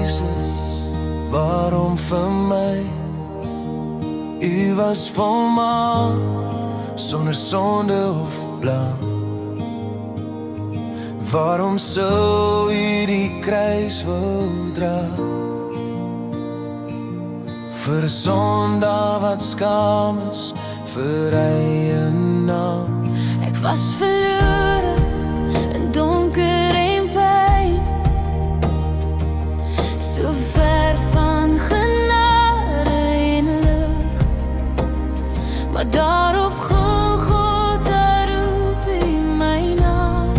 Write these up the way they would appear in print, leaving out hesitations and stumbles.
Jesus, waarom vir my? U was volmaak, sonder sonde of blame. Waarom sou u die kruis wou dra? Vir 'n sondaar wat skaam is vir eie naam. Ek was verlore in donker en pyn, so ver van genade en lig, maar daar op Golgotha roep U my naam,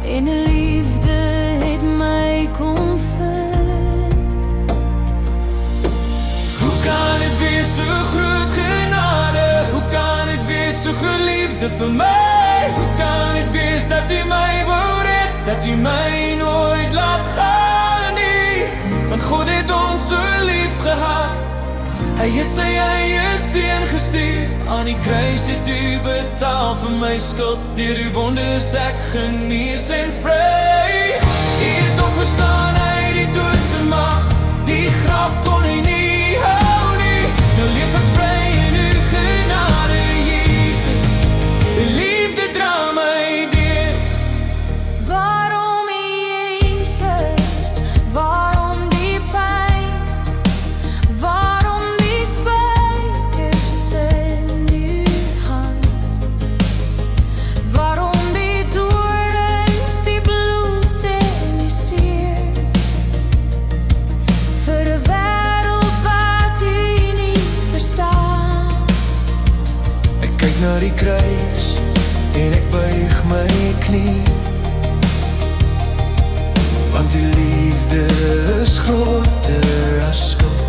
en 'n liefde het my kom vind. Hoe kan het wees so groot genade? Hoe kan het wees so groot liefde vir my? Hoe kan het wees dat U my wou red, dat U my nooit laat gaan nie? Want God het ons so lief gehad, Hy het sy eie seun gestuur. Aan die kruis het U betaal vir my skuld, deur U wondes ek genees en vry. U het opgestaan uit die dood se mag, die graf kon Hy nie hou nie. Nou leef ek vry in U genade, Jesus. U liefde dra my deur. Waarom Jesus, waarom die pyn, waarom die spykers in U hand, waarom die doorns, die bloed en die seer, vir 'n wêreld wat U nie verstaan. Ek kyk na die kruis en ek buig my knie, want die liefde is groter as skuld.